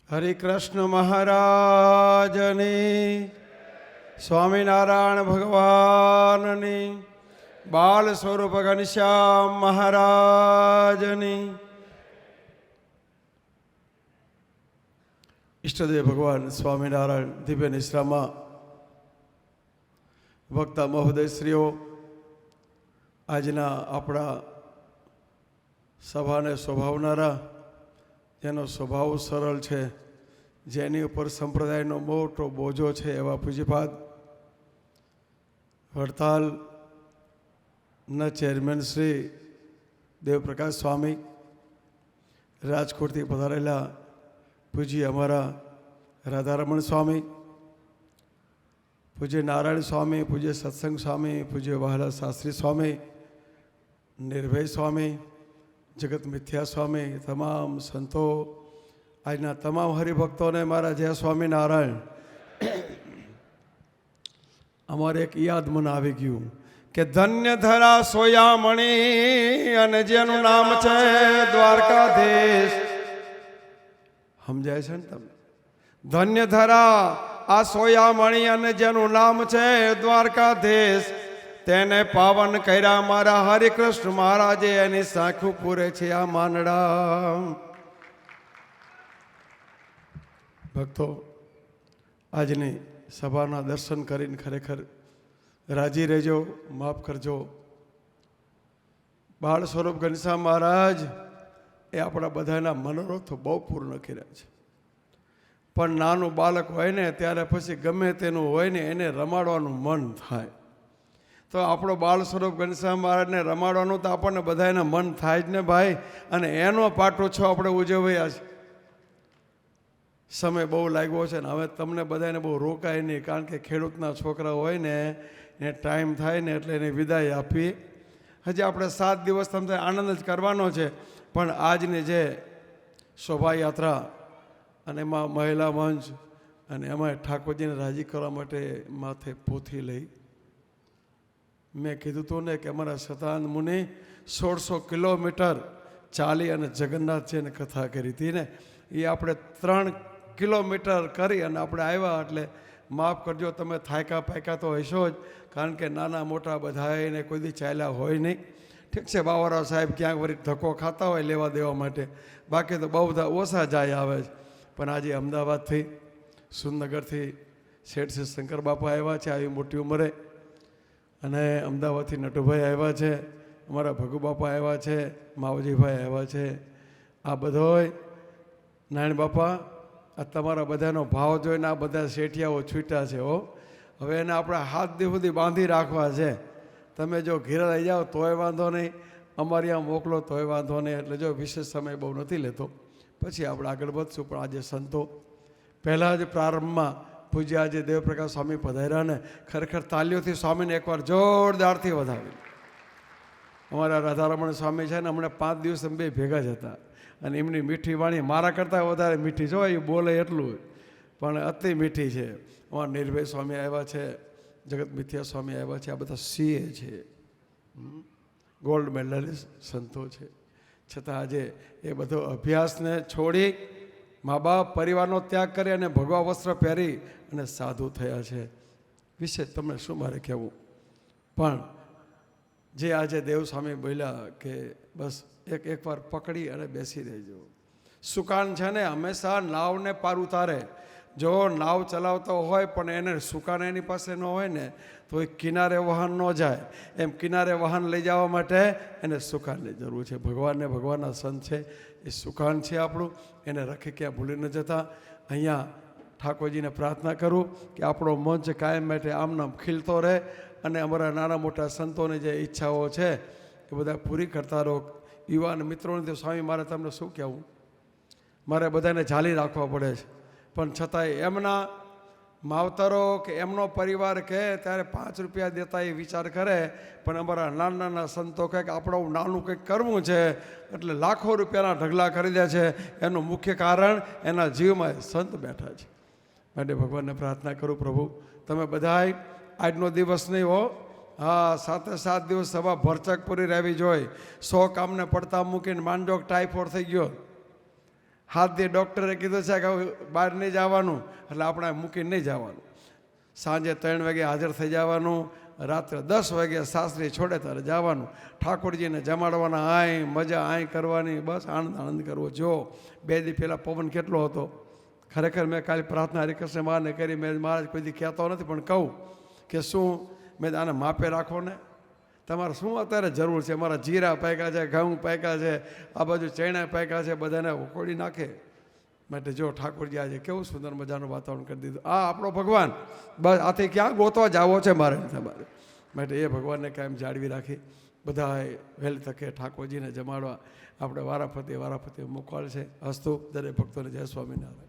હરે કૃષ્ણ મહારાજની, સ્વામિનારાયણ ભગવાનની, બાલ સ્વરૂપ ઘનશ્યામ મહારાજની. ઈષ્ટદેવ ભગવાન સ્વામિનારાયણ દિવ્ય નિશ્રામાં વક્તા મહોદયશ્રીઓ, આજના આપણા સભાને શોભાવનારા, જેનો સ્વભાવ સરળ છે, જેની ઉપર સંપ્રદાયનો મોટો બોજો છે, એવા પૂજ્યપાદ વડતાલના ચેરમેન શ્રી દેવપ્રકાશ સ્વામી, રાજકોટથી પધારેલા પૂજ્ય અમારા રાધારમણ સ્વામી, પૂજ્ય નારાયણ સ્વામી, પૂજ્ય સત્સંગ સ્વામી, પૂજ્ય વહાલા શાસ્ત્રી સ્વામી, નિર્ભય સ્વામી, જગત મિથ્યા સ્વામી, તમામ સંતો, આજના તમામ હરિભક્તોને મારા જય સ્વામિનારાયણ. અમારે એક યાદ મને આવી ગયું કે ધન્ય ધરા સોયામણી અને જેનું નામ છે દ્વારકાધીશ. સમજાય છે ને તમને? ધન્ય ધરા આ સોયામણી અને જેનું નામ છે દ્વારકાધીશ, તેને પાવન કર્યા મારા હરિકૃષ્ણ મહારાજે, એની સાખું પૂરે છે આ માનડા. ભક્તો, આજની સભાના દર્શન કરીને ખરેખર રાજી રહેજો, માફ કરજો. બાળ સ્વરૂપ ઘનશ્યામ મહારાજ એ આપણા બધાના મનોરથો બહુ પૂર્ણ કર્યા છે. પણ નાનું બાળક હોય ને ત્યારે પછી ગમે તેનું હોય ને એને રમાડવાનું મન થાય. તો આપણો બાળ સ્વરૂપ ઘનશ્યામ મહારાજને રમાડવાનું તો આપણને બધાને મન થાય જ ને ભાઈ. અને એનો પાટોત્સવ આપણે ઉજવ્યા છે. સમય બહુ લાગ્યો છે ને હવે તમને બધાને બહુ રોકાય નહીં, કારણ કે ખેડૂતના છોકરા હોય ને એ ટાઈમ થાય ને એટલે એને વિદાય આપી. હજી આપણે 7 દિવસ તમને આનંદ જ કરવાનો છે. પણ આજની જે શોભાયાત્રા અને એમાં મહિલા મંચ અને એમાં ઠાકોરજીને રાજી કરવા માટે માથે પોથી લઈ, મેં કીધું હતું ને કે અમારા શતાનંદ મુનિ 1600 કિલોમીટર ચાલી અને જગન્નાથજીને કથા કરી હતી ને, એ આપણે 3 કિલોમીટર કરી અને આપણે આવ્યા. એટલે માફ કરજો, તમે થાયકા પાયકા તો હશો જ, કારણ કે નાના મોટા બધાને કોઈ દી ચાલ્યા હોય નહીં. ઠીક છે, બાવારાવ સાહેબ ક્યાંક વળી ધક્કો ખાતા હોય લેવા દેવા માટે, બાકી તો બહુ બધા ઓછા જાય આવે છે. પણ આજે અમદાવાદથી, સુરનગરથી શેઠ શંકર બાપા આવ્યા છે આવી મોટી ઉંમરે, અને અમદાવાદથી નટુભાઈ આવ્યા છે, અમારા ભગુ બાપા આવ્યા છે, માવજીભાઈ આવ્યા છે. આ બધોય નારાયણ બાપા, આ તમારા બધાનો ભાવ જોઈને આ બધા શેઠિયાઓ છૂટ્યા છે. હવે એને આપણે હાથ દી સુધી બાંધી રાખવા છે. તમે જો ઘેર લઈ જાઓ તોય વાંધો નહીં, અમારી આ મોકલો તોય વાંધો નહીં. એટલે જો વિશેષ સમય બહુ નથી લેતો, પછી આપણે આગળ વધશું. પણ આજે સંતો પહેલાં જ પ્રારંભમાં પૂજ્ય આજે દેવપ્રકાશ સ્વામી પધાર્યા ને, ખરેખર તાલીઓથી સ્વામીને એકવાર જોરદારથી વધાવી. અમારા રાધારમણ સ્વામી છે ને, હમણાં 5 દિવસ અમે બે ભેગા જ હતા, અને એમની મીઠી વાણી મારા કરતાં વધારે મીઠી જો, એ બોલે એટલું પણ અતિ મીઠી છે. અમારા નિર્ભય સ્વામી આવ્યા છે, જગત મિથ્યા સ્વામી આવ્યા છે. આ બધા સીએ છે, ગોલ્ડ મેડલિસ્ટ સંતો છે. છતાં આજે એ બધો અભ્યાસને છોડી મા બાપ પરિવારનો ત્યાગ કરી અને ભગવા વસ્ત્ર પહેરી અને સાધુ થયા છે. વિશે તમને શું મારે કહેવું. પણ જે આજે દેવસ્વામી બોલ્યા કે બસ એકવાર પકડી અને બેસી રહેજો. સુકાન છે ને હંમેશા નાવને પાર ઉતારે. જો નાવ ચલાવતો હોય પણ એને સુકાન એની પાસે ન હોય ને તો એ કિનારે વાહન ન જાય. એમ કિનારે વાહન લઈ જવા માટે એને સુકાનની જરૂર છે. ભગવાનને ભગવાનના સંત છે, એ સુકાન છે આપણું, એને રખે ક્યાં ભૂલી ન જતા. અહીંયા ઠાકોરજીને પ્રાર્થના કરું કે આપણો મંચ કાયમ માટે આમનામ ખીલતો રહે, અને અમારા નાના મોટા સંતોની જે ઈચ્છાઓ છે એ બધા પૂરી કરતા રહો. યુવાન મિત્રોને તો સ્વામી મારે તમને શું કહેવું, મારે બધાને ઝાલી રાખવા પડે છે. પણ છતાંય એમના માવતરો કે એમનો પરિવાર કહે ત્યારે 5 રૂપિયા દેતા એ વિચાર કરે. પણ અમારા નાના નાના સંતો કહે કે આપણે નાનું કંઈક કરવું છે એટલે લાખો રૂપિયાના ઢગલા કરી દે છે. એનું મુખ્ય કારણ એના જીવમાં સંત બેઠા છે. માટે ભગવાનને પ્રાર્થના કરું, પ્રભુ તમે બધાય આજનો દિવસ નહીં હો, હા 7 દિવસ સભા ભરચક પૂરી રહેવી જોઈએ. 100 કામને પડતા મૂકીને માંડોક ટાઈફોઈડ થઈ ગયો, હાથથી ડૉક્ટરે કીધું છે કે હવે બહાર નહીં જવાનું, એટલે આપણે મૂકીને નહીં જવાનું. સાંજે 3 વાગે હાજર થઈ જવાનું, રાત્રે 10 વાગે સાસરી છોડે ત્યારે જવાનું. ઠાકોરજીને જમાડવાના, આય મજા આય કરવાની, બસ આનંદ કરવો. જો 2 દી પહેલાં પવન કેટલો હતો. ખરેખર મેં કાલે પ્રાર્થના હરિકૃષ્ણ મહારાજને કરી. મેં મહારાજ કોઈ દી કહેતો નથી, પણ કહું કે શું મેં આને માપે રાખો ને. તમારે શું અત્યારે જરૂર છે? મારા જીરા પાક્યા છે, ઘઉં પાક્યા છે, આ બાજુ ચણા પાક્યા છે, બધાને ઉકોડી નાખે. માટે જો ઠાકોરજી આજે કેવું સુંદર મજાનું વાતાવરણ કરી દીધું. આ આપણો ભગવાન, બસ આથી ક્યાં ગોતવા જાવો છે મારે તમારે. માટે એ ભગવાનને કાયમ જાળવી રાખી બધાએ વહેલી તકે ઠાકોરજીને જમાડવા આપણે વારાફરતી મોકલ છે. હસ્તુ દરેક ભક્તોને જય સ્વામિનારાયણ.